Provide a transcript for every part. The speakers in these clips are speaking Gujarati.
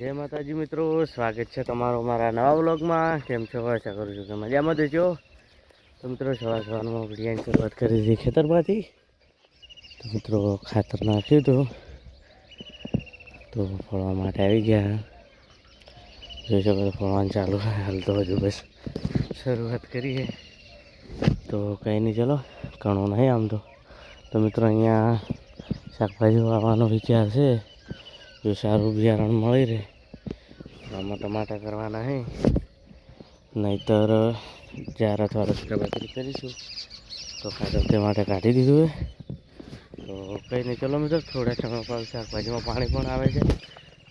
જય માતાજી મિત્રો, સ્વાગત છે તમારો મારા નવા વ્લોગમાં. કેમ છો? આશા કરું છું કે મજામાં દેજો. તો મિત્રો સવારમાં વિડીયોની શરૂઆત કરી દીધી ખેતરમાંથી. તો મિત્રો ખાતર નાખ્યું હતું તો ફળવા માટે આવી ગયા. જોઈ શકો તો ફળવાનું ચાલુ હાલ તો હજુ બસ શરૂઆત કરીએ તો કંઈ નહીં. ચલો ઘણું નહીં આમ તો મિત્રો અહીંયા શાકભાજી વાવવાનો વિચાર છે. જો સારું બિયારણ મળી રહે આમાં ટમાટા કરવાના હે, નહીતર જ્યારે અથવા રસ્તા બાજરી કરીશું તો ખાતર તે માટે કાઢી દીધું હે. તો કંઈ નહીં, ચલો મિત્રો થોડા સમય પર શાકભાજીમાં પાણી પણ આવે છે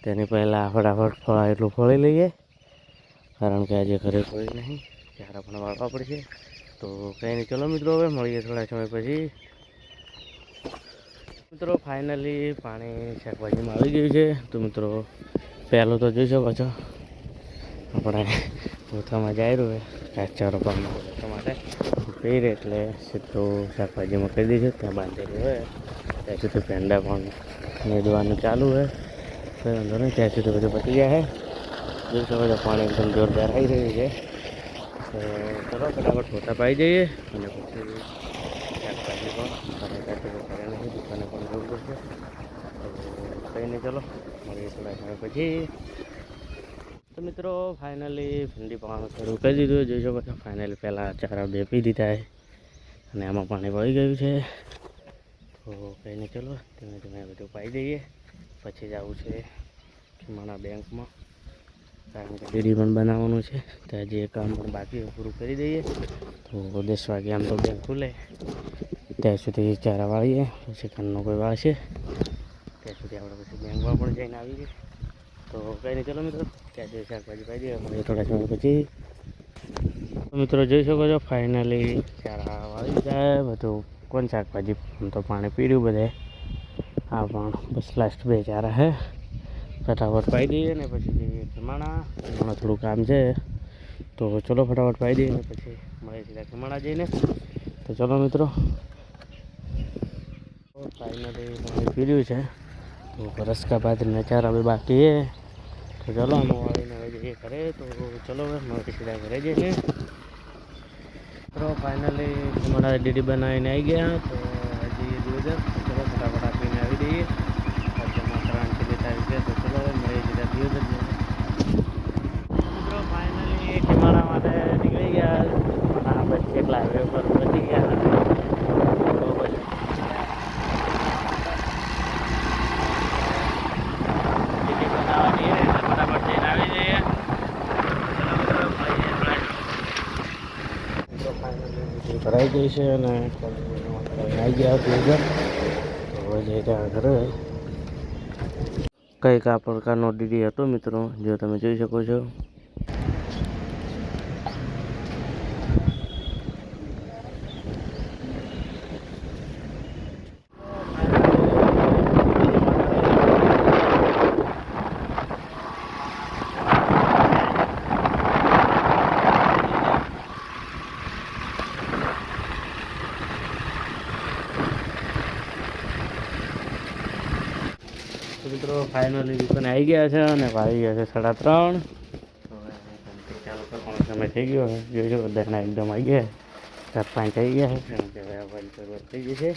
તેની પહેલાં ફટાફટ ફળા એટલું ફળી લઈએ, કારણ કે આજે ઘરે કોઈ નહીં, ચારા પણ વાળવા પડશે. તો કંઈ નહીં, ચલો મિત્રો હવે મળીએ થોડા સમય પછી. મિત્રો ફાઇનલી પાણી શાકભાજીમાં આવી ગયું છે. તો મિત્રો પહેલું તો જોઈ શકો છો આપણે પોતામાં જઈ રહ્યું ચારો પાકમાં માટે પી રહે એટલે સીધું શાકભાજીમાં કરી દઈશું. ત્યાં બાંધેલું હોય ત્યાં સુધી પેંડા પણ મેળવાનું ચાલુ હોય તો વાંધો નહીં, ત્યાં સુધી બધું પતી જાય છે. જોઈ શકો છો પાણી એકદમ જોરદાર આવી રહ્યું છે. તો ચલો ફટાફટ ફોટા પાઈ જઈએ અને પછી શાકભાજી પણ કરે નહીં, દુકાને પણ જવું પડશે. તો કંઈ નહીં, ચલો મળીએ થોડા સમય પછી. તો મિત્રો ફાઇનલી ભીંડી પાવાનું શરૂ કરી દીધું. જોઈ શકો છો ફાઇનલી પહેલાં ચારા બે પી દીધા છે અને આમાં પાણી વળી ગયું છે. તો કંઈ નહીં, ચલો ધીમે ધીમે બધું પાઈ દઈએ. પછી જવું છે ખીમાણા બેંકમાં, કારણ કે ડીડી પણ બનાવવાનું છે. ત્યાં જે કામ પણ બાકી પૂરું કરી દઈએ. તો 10 વાગે આમ તો બેંક ખુલે ત્યાં સુધી ચારા વાળીએ, પછી કાનનો કોઈ વાળશે ત્યાં સુધી આપણે પછી બેંકમાં પણ જઈને આવીએ. તો કંઈ નહીં, ચલો મિત્રો ત્યાં જઈ શાકભાજી પાઈ દઈએ મળીએ થોડા સમય પછી. તો મિત્રો જોઈ શકો છો ફાઇનલી ચારા વાળી જાય બધું. કોણ શાકભાજી તો પાણી પીડ્યું બધે, આ પણ બસ લાસ્ટ 2 ચારા હે. ફટાફટ પાઈ દઈએ ને પછી જઈએ ખીમાણા. ખીમાણા થોડું કામ છે તો ચલો ફટાફટ પાઈ દઈએ ને પછી મળીએ સીધા ખીમાણા જઈને. તો ચલો મિત્રો ફાઇનલી પાણી પીડ્યું છે તો રસકા બાજરીના ચારા બી બાકી છે. તો ચલો આમાં વાળીને હવે જઈએ ઘરે. તો ચલો હવે મળીએ સીધા ઘરે જઈને. તો ફાઇનલી ખીમાણા ડીડી બનાવીને આવી ગયા. તો જઈએ દિવસ ચલો ફટાફટ આપીને આવી દઈએ. તો ચલો મળીએ સીધા દિવસ મિત્રો ફાઇનલી ખીમાણા માટે નીકળી ગયા. પછી એકલા હાઈવે પર પહોંચી ગયા. ભરાઈ ગઈ છે અને આવી ગયા તો હવે જઈ ત્યાં ઘરે. કંઈક આ પ્રકારનો ડીડી હતો મિત્રો, જો તમે જોઈ શકો છો. મિત્રો ફાઇનલી દુકાને આવી ગયા છે અને વાગી ગયા છે 3:30. ચાલો કરવાનો સમય થઈ ગયો છે. જોઈ શકો બધાના એકદમ આવી ગયા, 4-5 આવી ગયા છે અને હવે આવવાની શરૂઆત થઈ ગઈ છે.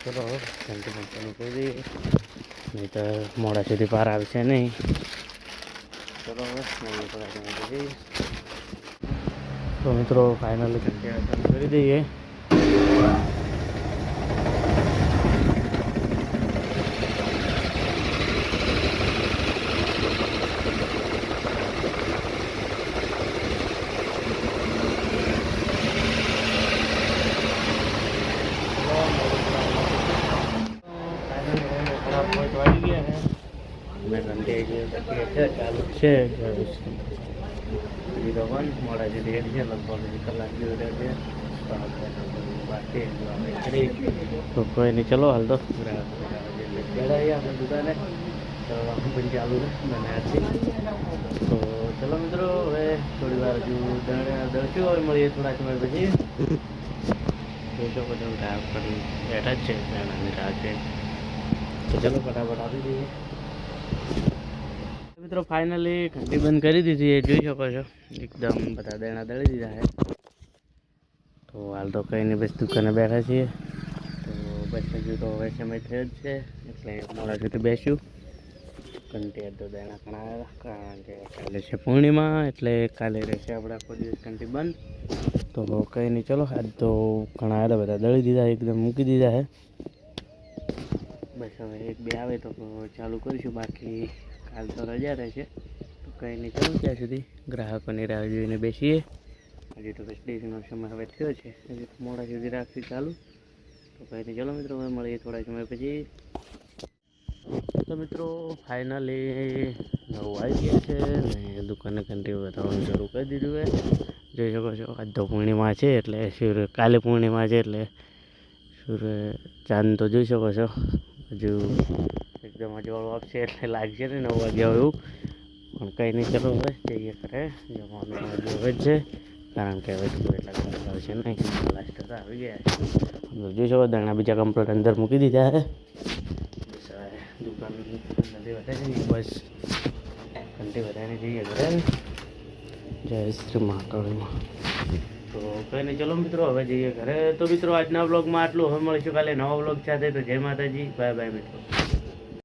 તો ચલો શાંતિ પંચાનું કહી દઈએ, નહીં તો મોડા સુધી પાર આવશે નહીં. ચલો હવે થોડા સમય પછી. તો મિત્રો ફાઇનલી ઘંટી કરી દઈએ. ચાલુ છે મોડા જે ડેટ છે લગભગ કલાક જેવું રહેશે. તો કોઈ નહીં, ચલો હાલ તો આપણે દુકાને પણ ચાલુ બનાવ્યા. તો ચલો મિત્રો હવે થોડી વાર હજુ દર્શું હવે મળીએ થોડા સમય પછી. બધા રાહ કરી બેઠા જ છે નાની રાહ છે. તો ચલો ફટાફટ આપી દઈએ. મિત્રો ફાઇનલી ઘંટી બંધ કરી દીધી એ જોઈ શકો છો, એકદમ બધા દેણા દળી દીધા છે. તો હાલ તો કંઈ નહીં, બસ દુકાને બેઠા છીએ. તો બસ હજુ તો હવે સમય થયો જ છે એટલે મોડા સુધી બેસ્યું. ઘંટી તો દેણા ઘણા કારણ કે કાલે છે પૂર્ણિમા, એટલે કાલે રહેશે આપણે આખો દિવસ ઘંટી બંધ. તો કંઈ નહીં, ચલો આજ તો ઘણા બધા દળી દીધા, એકદમ મૂકી દીધા છે. બસ હવે એક બે આવે તો ચાલુ કરીશું, બાકી કાલ તો રજા રહેશે. તો કંઈ નહીં, ચાલો ત્યાં સુધી ગ્રાહકોની રાહ જોઈને બેસીએ. હજી તો બસ ડેરીનો સમય હવે થયો છે, હજી તો મોડા સુધી રાખવી ચાલુ. તો કંઈ નહીં, ચલો મિત્રો હવે મળીએ થોડા સમય પછી. તો મિત્રો ફાઇનલી 9 વાગી ગયા છે ને દુકાને ઘંટી બતાવવાનું શરૂ કરી દીધું છે. જોઈ શકો છો આજ તો પૂર્ણિમા છે, એટલે કાલે પૂર્ણિમા છે એટલે ચાંદ તો જોઈ શકો છો. હજુ એકદમ અજવાળું આપશે એટલે લાગશે ને 9 વાગ્યા એવું. પણ કંઈ નહીં, ચલો હવે જઈએ ઘરે. જમવાનું હવે જ છે કારણ કે હવે તો એટલા ઘંટા આવશે નહીં, લાસ્ટ તો આવી ગયા છે. જોઈ શકો દાણા બીજા કમ્પ્લીટ અંદર મૂકી દીધા છે. બસ હવે દુકાન નથી વધારી, બસ ઘંટી વધારી જઈએ ઘરે. જય શ્રી મહાકાળીમાં. તો કંઈ નહીં, ચલો મિત્રો હવે જઈએ ઘરે. તો મિત્રો આજના બ્લોગમાં આટલું, હવે મળીશું કાલે નવા બ્લોગ સાથે. તો જય માતાજી, બાય બાય મિત્રો.